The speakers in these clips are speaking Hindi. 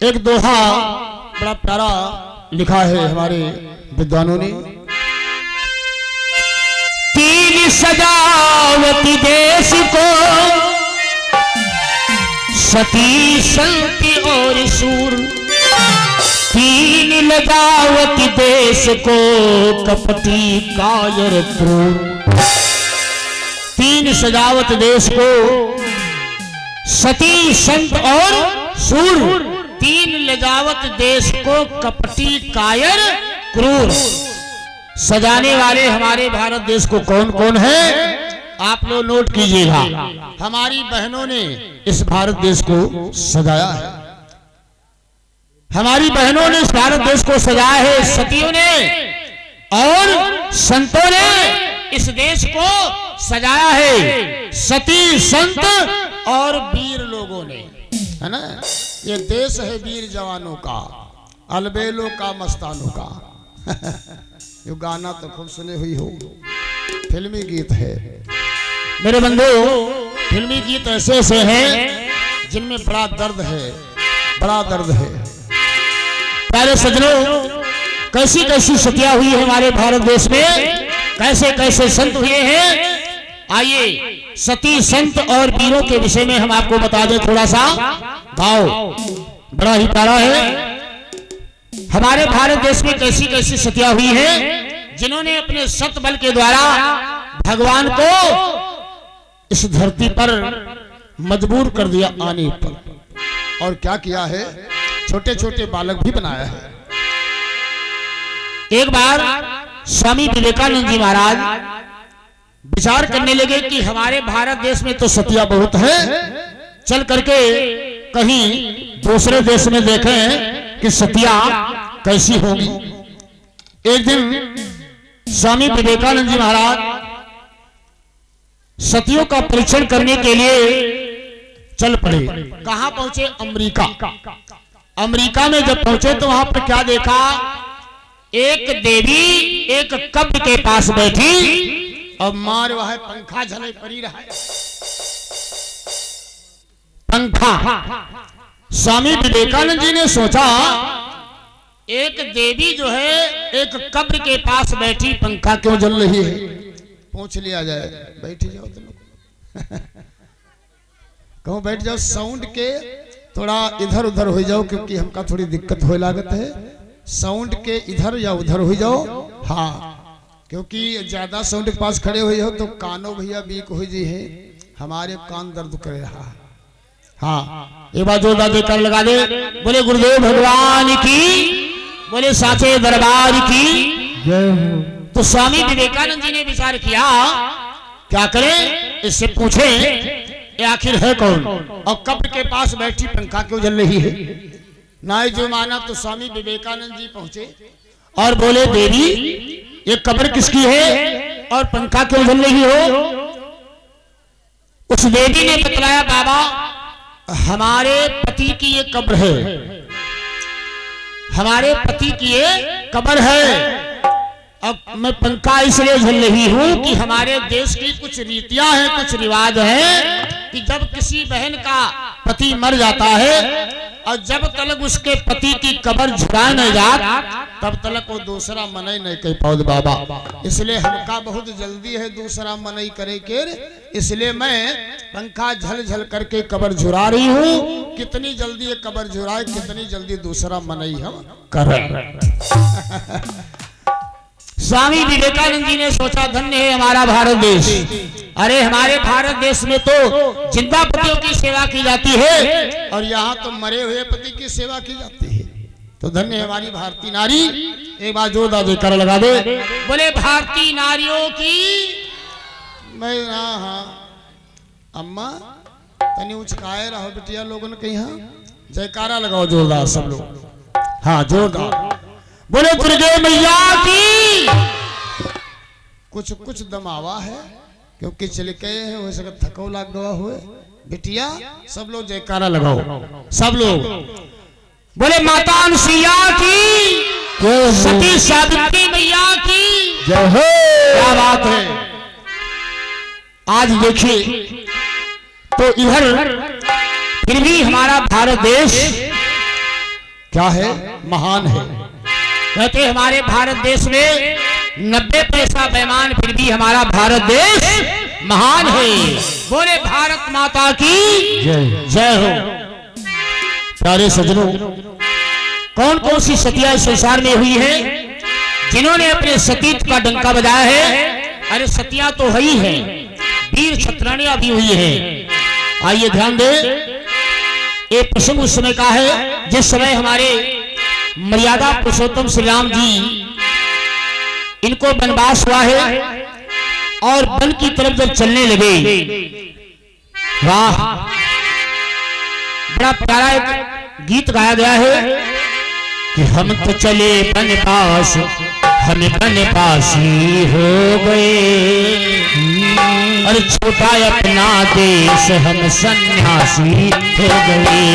एक दोहा बड़ा प्यारा लिखा है हमारे विद्वानों ने। तीन सजावती देश को, सती संत और सूर। तीन लगावती देश को, कपटी कायर क्रूर। तीन सजावत देश को, सती संत और सूर। तीन लजावत देश को, कपटी कायर क्रूर। सजाने वाले हमारे भारत देश को कौन कौन है, आप लोग नोट कीजिएगा। हमारी बहनों ने इस भारत देश को सजाया है। हमारी बहनों ने इस भारत देश को सजाया है। सतियों ने और संतों ने इस देश को सजाया है। सती संत और वीर लोगों ने, है ना। ये देश है वीर जवानों का, अलबेलों का, मस्तानों का। ये गाना तो खूब सुने हुई हो, फिल्मी गीत है मेरे बंधु। फिल्मी गीत ऐसे ऐसे हैं जिनमें बड़ा दर्द है, बड़ा दर्द है। प्यारे सज्जनों, कैसी कैसी सतियां हुई है हमारे भारत देश में, कैसे कैसे संत हुए हैं। आइए सती संत और वीरों के विषय में हम आपको बता दें थोड़ा सा। भाव बड़ा ही प्यारा है। हमारे भारत देश में कैसी कैसी सतियां हुई हैं जिन्होंने अपने सत बल के द्वारा भगवान को इस धरती पर मजबूर कर दिया आने पर। और क्या किया है, छोटे छोटे बालक भी बनाया है। एक बार स्वामी विवेकानंद जी महाराज विचार करने लगे कि हमारे भारत देश में तो सतिया बहुत है, चल करके कहीं दूसरे देश में देखें कि सतिया कैसी होगी। एक दिन स्वामी विवेकानंद जी महाराज सतियों का परीक्षण करने के लिए चल पड़े। कहां पहुंचे, अमेरिका। अमेरिका में जब पहुंचे तो वहां पर क्या देखा, एक देवी एक कब्र के पास बैठी और मार वह पंखा झले पड़ी रहा है। पंखा। स्वामी विवेकानंद जी ने सोचा, एक देवी जो है एक कब्र के पास बैठी, पंखा क्यों जल रही है, पूछ लिया जाए। बैठ जाओ तुम लोग। कहो बैठ जाओ, साउंड के थोड़ा इधर उधर हो जाओ, क्योंकि हमका थोड़ी दिक्कत हो लागत है। साउंड के इधर या उधर हो जाओ। हाँ, क्योंकि ज्यादा साउंड के पास खड़े हुए हो तो कानों भैया बीक हो जी है, हमारे कान दर्द कर रहा है। हाँ, एक बार जोरदार देकर लगा दे। बोले गुरुदेव भगवान की, बोले साचे दरबार की जय हो। तो स्वामी विवेकानंद जी ने विचार किया, क्या करें, इससे पूछे ये आखिर है कौन और कब्र के पास बैठी पंखा क्यों जल रही है। ना जो माना तो स्वामी विवेकानंद जी पहुंचे और बोले, देवी ये कब्र किसकी है और पंखा क्यों जल रही हो। उस देवी ने बतलाया, बाबा हमारे पति की ये कब्र है, हमारे पति की ये कब्र है। अब मैं पंखा इसलिए झल रही हूं कि हमारे देश की कुछ रीतियां हैं, कुछ रिवाज हैं कि जब किसी बहन का पति मर जाता है और जब तलक उसके पति की कब्र झुकाए नहीं जात, तब तलक वो दूसरा मनई नहीं कह पाओ बाबा। इसलिए हमका बहुत जल्दी है दूसरा मनई करे के, इसलिए मैं पंखा झल झल करके कब्र झुरा रही हूँ। कितनी जल्दी ये कब्र झुराए, कितनी जल्दी दूसरा मनई हम करें। स्वामी विवेकानंद जी ने सोचा, धन्य है हमारा भारत देश। अरे हमारे भारत देश में तो जिंदा पतियों की सेवा की जाती है और यहाँ तो मरे हुए पति की सेवा की जाती है। तो धन्य है हमारी भारतीय नारी। एक बार जोरदार देकर लगा दे। बोले भारतीय नारियों की। मैं हाँ अम्मा तनी उचकाए रहो बिटिया लोगों ने कहीं, हाँ जयकारा लगाओ जोरदार सब लोग। हाँ जोरदार बोले दुर्गे मैया की। कुछ कुछ दमावा है क्योंकि चले गए हैं, हो सके थको लाग गवा हुए। बिटिया सब लोग जयकारा लगाओ, सब लोग बोले माता अनुसुईया की, सती सावित्री मैया की जय हो। क्या बात है। आज देखिए तो इधर फिर भी हमारा भारत देश क्या है, महान है। कहते हमारे भारत देश में 90 पैसा बेईमान, फिर भी हमारा भारत देश महान है। बोले भारत माता की जय हो। प्यारे सज्जनों, कौन कौन सी सतियां इस संसार में हुई है जिन्होंने अपने सतीत्व का डंका बजाया है? अरे सतियां तो है ही है, वीर छत्राणियां भी हुई है। आइए ध्यान दे, ये प्रसंग उस समय का है जिस समय हमारे मर्यादा पुरुषोत्तम श्री राम जी, इनको वनवास हुआ है और वन की तरफ जब चलने लगे, वाह बड़ा प्यारा एक गीत गाया गया है कि हम तो चले वनवास, हम वनवासी हो गए, और छोटा अपना देश हम सन्यासी हो गए।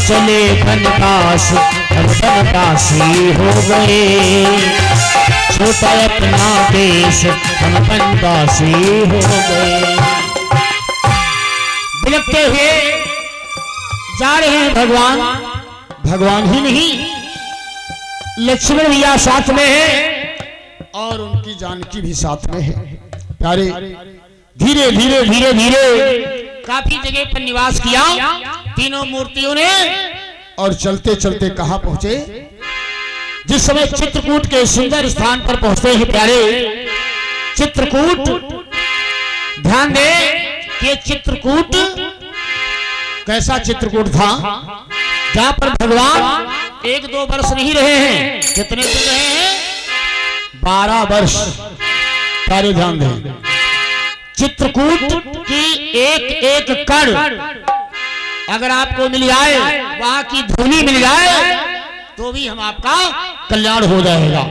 चले वनवास, हम वनवासी हो गए, छोटा अपना देश हम वनवासी हो गए। बिलखते हुए जा रहे हैं भगवान। भगवान ही नहीं, लक्ष्मण भैया साथ में है और उनकी जानकी भी साथ में है। प्यारे, धीरे धीरे धीरे धीरे काफी जगह पर निवास किया तीनों मूर्तियों ने, और चलते चलते कहां पहुंचे? जिस समय चित्रकूट के सुंदर स्थान पर पहुंचते हैं प्यारे, चित्रकूट, ध्यान दे कि चित्रकूट कैसा चित्रकूट था जहां पर भगवान 1-2 वर्ष नहीं रहे हैं। कितने दिन रहे हैं? 12 वर्ष। प्यारे ध्यान दें, चित्रकूट की एक एक कण अगर आपको मिल जाए, वहां की धूली मिल जाए, तो भी हम आपका कल्याण हो जाएगा।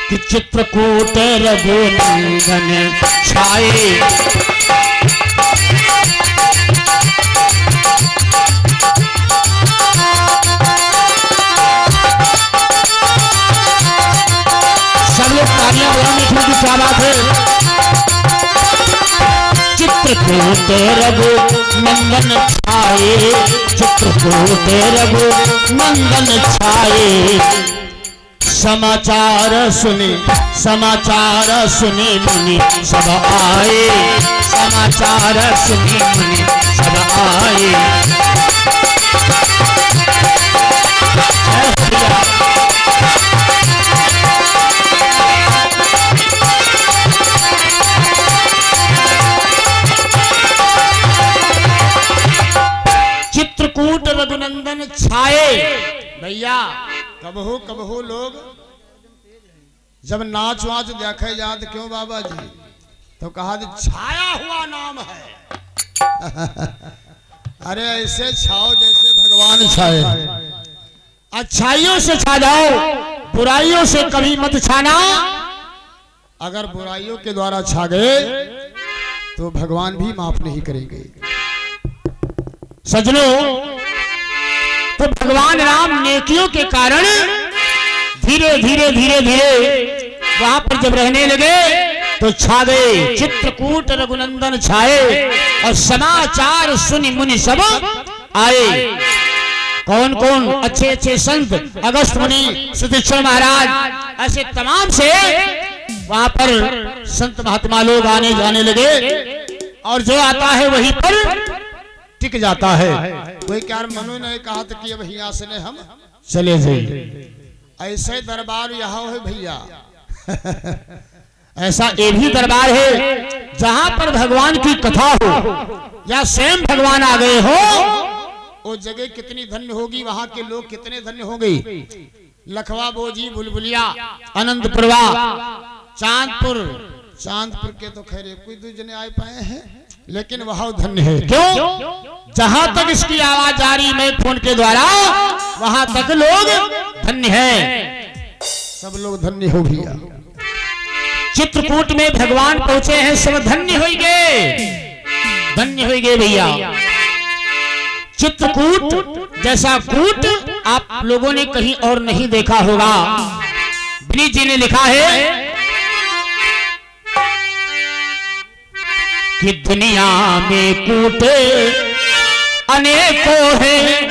कि चित्रकूट रघुनंदन छाए, सब लोग तालियां बजाने की क्या बात है। चित्रकूट रघुनंदन छाए, चित्रकूट रघुनंदन छाए, समाचार सुने मुनि सब आए, समाचार सुने मुनि सब आए। चित्रकूट रघुनंदन छाए। भैया कबहू कबहू लोग जब नाच वाच देखे जात, क्यों बाबा जी, तो कहा छाया हुआ नाम है। अरे ऐसे छाओ जैसे भगवान छाए। अच्छाइयों से छा जाओ, बुराइयों से कभी मत छाना। अगर बुराइयों के द्वारा छा गए तो भगवान भी माफ नहीं करेंगे। सजनों, तो भगवान राम नेकियों के कारण धीरे धीरे धीरे धीरे वहां पर जब रहने लगे तो छा गए। चित्रकूट रघुनंदन छाए और समाचार सुनि मुनि सब आए। कौन कौन? अच्छे अच्छे संत, अगस्त मुनि, सुदीक्षण महाराज, ऐसे तमाम से वहां पर संत महात्मा लोग आने जाने लगे, और जो आता है वहीं पर टिक जाता है। कोई क्या मनु ने कहा था कि अब यहाँ से हम चले जाइए। ऐसे दरबार यहाँ है भैया। ऐसा एक ही दरबार है जहां पर भगवान की कथा हो या स्वयं भगवान आ गए हो, वो जगह कितनी धन्य होगी, वहां के लोग कितने धन्य होंगे। लखवा बोजी, बुलबुलिया, अनंतपुरवा, चांदपुर के तो खैर कोई 2 जने आ पाए हैं, लेकिन वहां धन्य है। क्यों? जहां तक इसकी आवाज आ रही मैं फोन के द्वारा, वहां तक लोग धन्य हैं। सब लोग धन्य हो भैया। चित्रकूट में भगवान पहुंचे हैं, सब धन्य हो गए भैया। चित्रकूट जैसा कूट आप लोगों ने कहीं और नहीं देखा होगा। ब्रिज जी ने लिखा है कि दुनिया में कूट अनेकों हैं,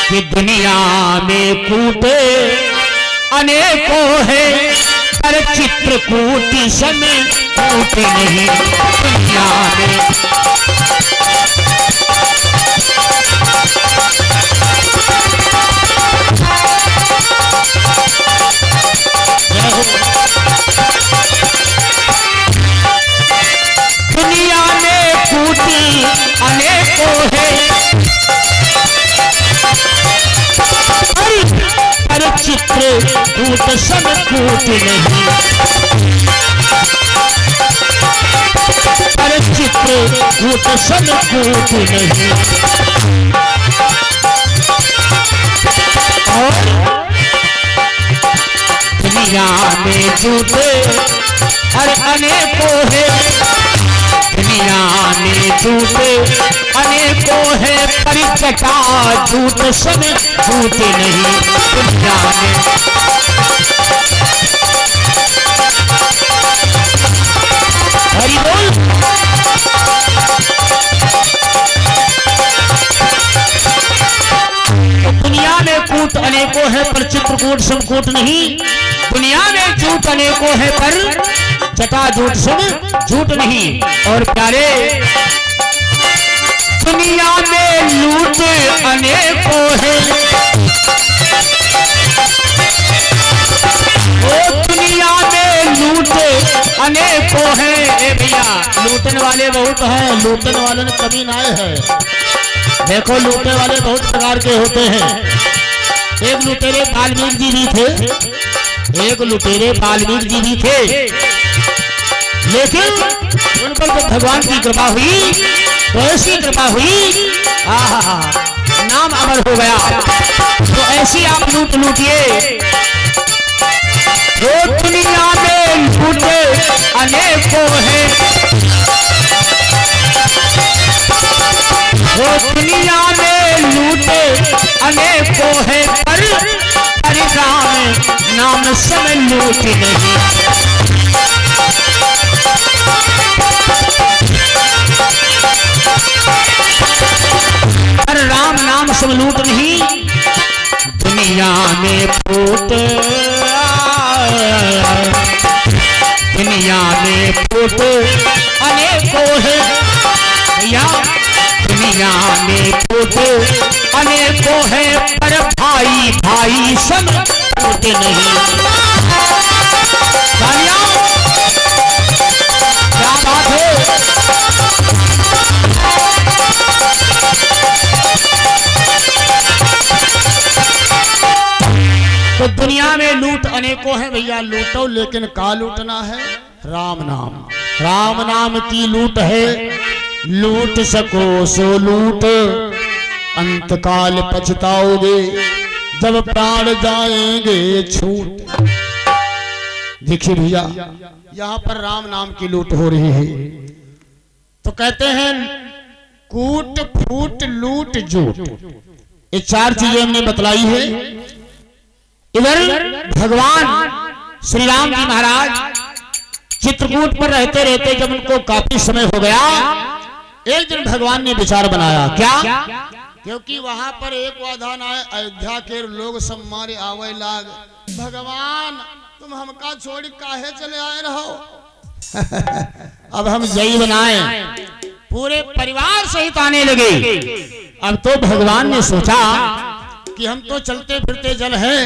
कि दुनिया में कूट अनेकों हैं, पर चित्रकूट समय कूट नहीं दुनिया में। दुनिया में कूटी अनेकों है, पर चित्रकूट सब कूट नहीं, पर चित्रकूट सब कूट नहीं। और दुनिया में झूठे और अनेकों है, दुनिया में झूठे अनेकों है, पर जटा झूठ सब झूठ नहीं दुनिया में। हरि बोल। दुनिया में कूट अनेकों है, पर चित्रकूट सब कूट नहीं। दुनिया में झूठ अनेकों है, पर जटा झूठ सब झूठ नहीं। और प्यारे दुनिया में लूट अनेकों है, ओ दुनिया में लूट अनेकों है। ए भैया लूटने वाले बहुत हैं, लूटने वाले ने कभी ना है। देखो लूटने वाले बहुत प्रकार के होते हैं। एक लुटेरे वाल्मीकि जी भी थे, एक लुटेरे वाल्मीकि जी भी थे, लेकिन उन पर जब भगवान की कृपा हुई तो ऐसी कृपा हुई, आहा नाम अमर हो गया। तो ऐसी आप लूटिए। तो दुनिया में लूटे अनेकों है, वो दुनिया में लूटे अनेकों है, पर राम नाम सब लूट नहीं। पर राम नाम सब लूट नहीं। दुनिया में फूट, दुनिया में फूट अनेकों है भैया, दुनिया में फूट अनेकों है, पर भाई भाई सब फूट नहीं। क्या बात है। तो दुनिया में लूट अनेकों है भैया, लूटो लेकिन का लूटना है? राम नाम। राम नाम की लूट है, लूट सको सो लूट, अंतकाल पछताओगे जब प्राण जाएंगे छूट। देखिए भैया यहाँ पर राम नाम की लूट हो रही है। तो कहते हैं कूट फूट लूट झूठ, ये चार चीजें हमने बतलाई है। इधर भगवान श्री राम जी महाराज चित्रकूट पर रहते रहते जब उनको काफी समय हो गया, एक दिन भगवान ने विचार बनाया। क्या? क्योंकि वहां पर एक वाधान आए, अयोध्या के लोग सब मारे आवे लाग, भगवान तुम हमका छोड़ काहे चले आए रहो। अब हम जय बनाए, पूरे परिवार सहित आने लगे। अब तो भगवान ने सोचा कि हम तो चलते फिरते जल है,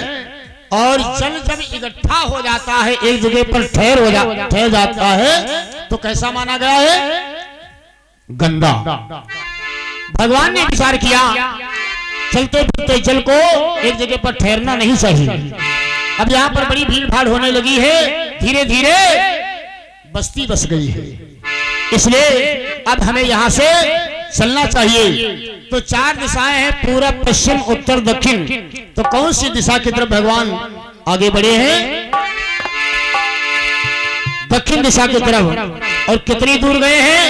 और जल जब इकट्ठा हो जाता है एक जगह पर ठहर जाता है तो कैसा माना गया है? गंदा। भगवान ने विचार किया चलते फिरते जल को एक जगह पर ठहरना नहीं चाहिए। अब यहाँ पर बड़ी भीड़ भाड़ होने लगी है, धीरे धीरे बस्ती बस गई है, इसलिए अब हमें यहाँ से चलना चाहिए। तो चार दिशाएं हैं, पूरब पश्चिम उत्तर दक्षिण। तो कौन सी दिशा की तरफ भगवान आगे बढ़े हैं? दक्षिण दिशा की तरफ। और कितनी दूर गए हैं?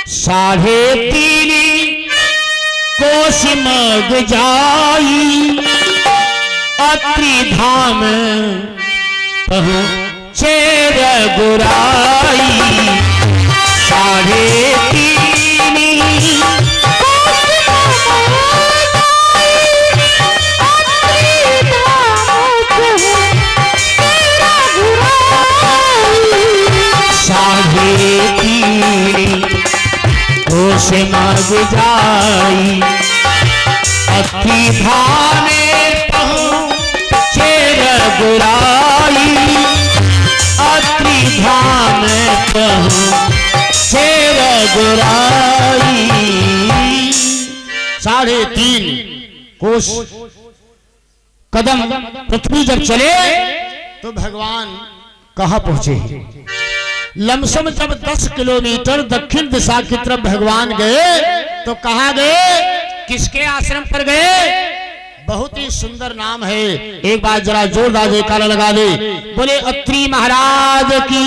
3.5 कोस मग जाई, अत्रि धाम पहुँचे रघुराई। 3.5 कोस मग जाई, अत्रि धाम पहुँचे रघुराई। अत्रि धाम पहुँचे रघुराई। 3.5 कोस कदम पृथ्वी जब चले तो भगवान कहाँ पहुंचे? लमसम जब 10 किलोमीटर दक्षिण दिशा की तरफ भगवान गए तो कहाँ गए? किसके आश्रम पर गए? बहुत ही सुंदर नाम है, एक बार जरा जोरदार जयकारा लगा दे, बोले अत्रि महाराज की।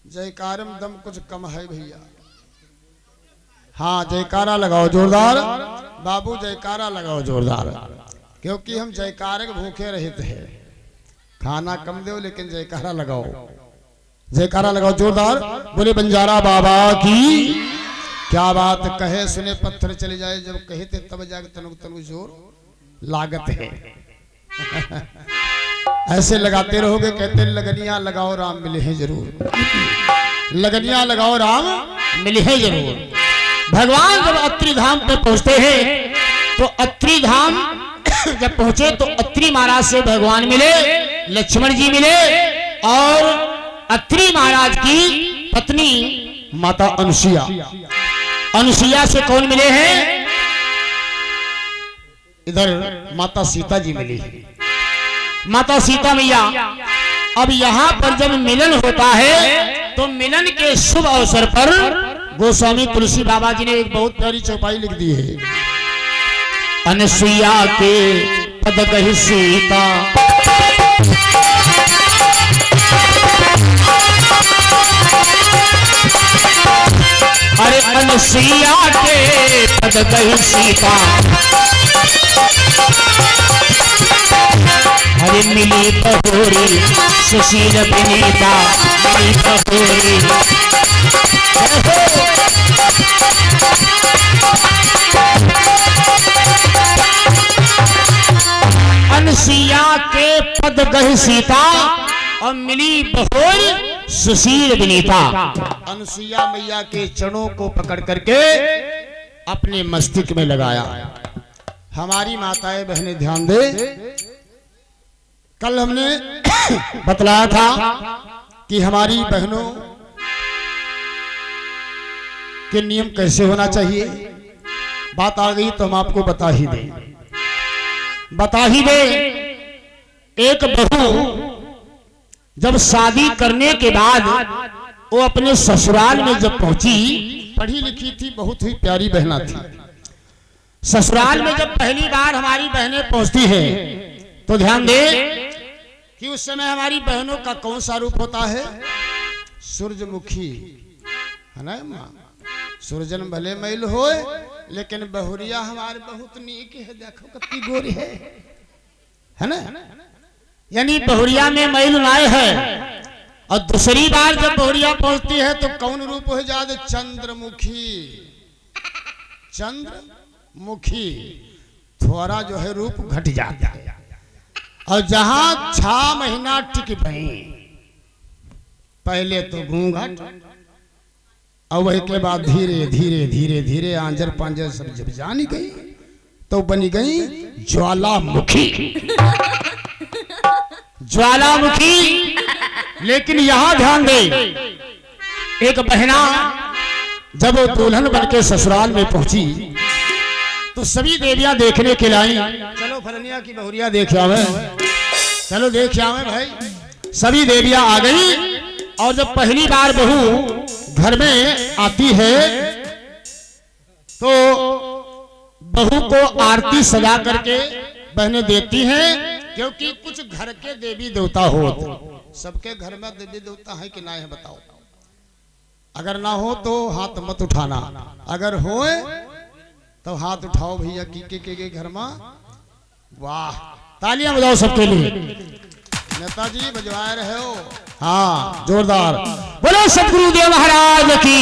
जयकारम दम कुछ कम है भैया। हाँ जयकारा लगाओ जोरदार बाबू, जयकारा लगाओ जोरदार, क्योंकि हम जयकारे के भूखे रहते हैं। खाना कम दो लेकिन जयकारा लगाओ, जयकारा लगाओ जोरदार। बोले बंजारा बाबा की। क्या बात कहे सुने पत्थर चले जाए, जब कहते तब जाके तनु तनु जोर लागत है। ऐसे लगाते रहोगे, कहते लगनियां लगाओ राम मिले हैं जरूर, लगनियां लगाओ राम मिले हैं जरूर। भगवान जब अत्रि धाम पे पहुंचते हैं तो अत्रि धाम जब पहुंचे तो अत्रि महाराज से भगवान मिले, लक्ष्मण जी मिले और अत्रि महाराज की पत्नी माता अनुसुईया, अनुसुईया से कौन मिले हैं? इधर माता सीता जी मिली, माता सीता मैया। अब यहाँ पर जब मिलन होता है तो मिलन के शुभ अवसर पर गोस्वामी तुलसी बाबा जी ने एक बहुत प्यारी चौपाई लिख दी है। अनुसुईया के पद कहि सीता, अरे अनुसुईया के पद कहि सीता, अरे मिली बहोरी सुशील विनीता, मिली बहोरी। अनुसुईया के पद गहि सीता और मिली बहोर सुशील विनीता। अनुसुईया मैया के चरणों को पकड़ करके अपने मस्तिष्क में लगाया। हमारी माताएं बहनें ध्यान दे, कल हमने बतलाया था कि हमारी बहनों के नियम कैसे होना चाहिए। बात आ गई तो हम आपको बता ही दे। एक बहू जब शादी करने के बाद वो अपने ससुराल में जब पहुंची, पढ़ी लिखी थी, बहुत ही प्यारी बहना थी। ससुराल में जब पहली बार हमारी बहनें पहुंचती हैं तो ध्यान दे कि उस समय हमारी बहनों का कौन सा रूप होता है? सूरजमुखी है ना माँ। सूरजन भले मैल होए लेकिन बहुरिया हमारे बहुत नीक है, देखो कितनी गोरी है ना। यानी बहुरिया में मैल नाय है। और दूसरी बार जब बहुरिया पहुंचती है तो कौन रूप हो जाए? चंद्रमुखी। चंद्रमुखी थोड़ा जो है रूप घट जाता है। और जहां 6 महीना टिक पाई, पहले तो घूंघट और वही के बाद धीरे धीरे धीरे धीरे आंजर पांजर सब जब जानी गई तो बनी गई ज्वालामुखी। ज्वालामुखी। लेकिन यहां ध्यान दे, एक बहना जब वो दुल्हन बनके ससुराल में पहुंची तो सभी देवियां देखने के लाई, चलो फलनिया की बहुरिया देख आवे, चलो देख आवे भाई। सभी देवियां आ गई और जब पहली बार बहू घर में आती है तो बहू को आरती सजा करके बहनें देती हैं क्योंकि कुछ घर के देवी देवता हो, सबके घर में देवी देवता है कि ना है बताओ। अगर ना हो तो हाथ मत उठाना, अगर होए तो हाथ उठाओ भैया के घर में। वाह, तालियां बजाओ सबके लिए। नेताजी बजवा रहे हो, हाँ जोरदार। बोलो सतगुरुदेव महाराज की।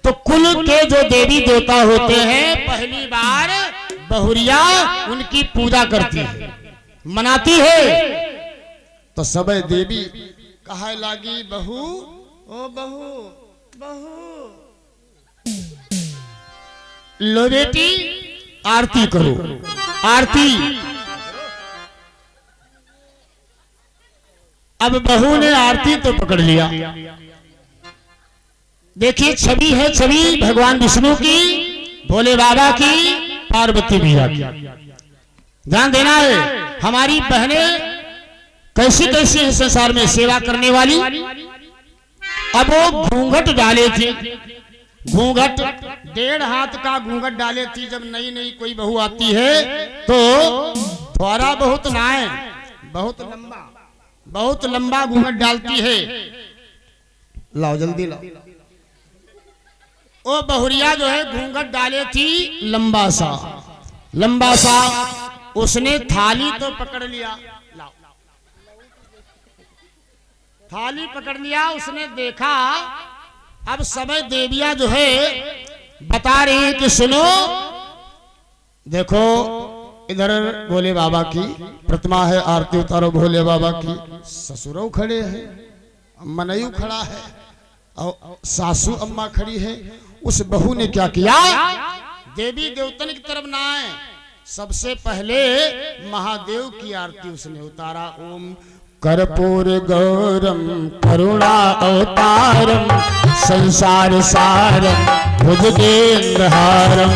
तो कुल के जो देवी देवता होते हैं पहली बार बहुरिया उनकी पूजा करती है, मनाती है। तो सब देवी कहा लागी बहू ओ बहू बहू, लो बेटी आरती करो, आरती। अब बहू ने आरती तो पकड़ लिया। देखिए छवि है, छवि भगवान विष्णु की, भोले बाबा की, पार्वती मैया की। ध्यान देना है, हमारी बहनें कैसी कैसी है संसार में सेवा करने वाली। अब वो घूंघट डाले थे, घूंघट 1.5 हाथ का घूंघट डाले थी। जब नई नई कोई बहू आती है तो थोड़ा बहुत ना है, बहुत लंबा घूंघट डालती है। लाओ जल्दी लाओ। वो बहुरिया जो है घूंघट डाले थी लंबा सा। उसने थाली तो पकड़ लिया, लाओ थाली पकड़ लिया। उसने देखा अब समय देवियां जो है बता रही है कि सुनो, देखो इधर भोले बाबा की प्रतिमा है, आरती उतारो भोले बाबा की। ससुरो खड़े हैं, मनयू खड़ा है और सासू अम्मा खड़ी है। उस बहू ने क्या किया, देवी देवतन की तरफ ना आए, सबसे पहले महादेव की आरती उसने उतारा। ओम कर्पूर गौरम करुणा अवतारम संसार सारम भुजगेंद्रहारम।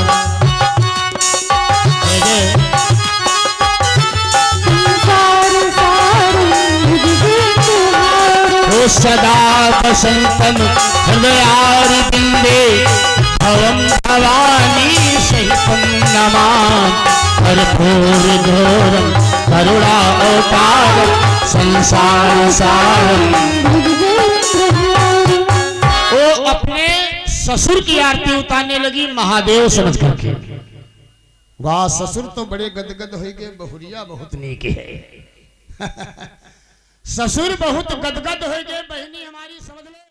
सदा वसंतम हृदयारि बिंदे भवम भवानी सहितम नमामि। कर्पूर गौरम करुणा अवतारम संसार सारम। वो अपने ससुर की आरती उतारने लगी महादेव समझ करके। वाह, ससुर तो बड़े गदगद हो गए, बहुरिया बहुत नेक है। ससुर बहुत गदगद हो गए, बहनी हमारी समझ लो।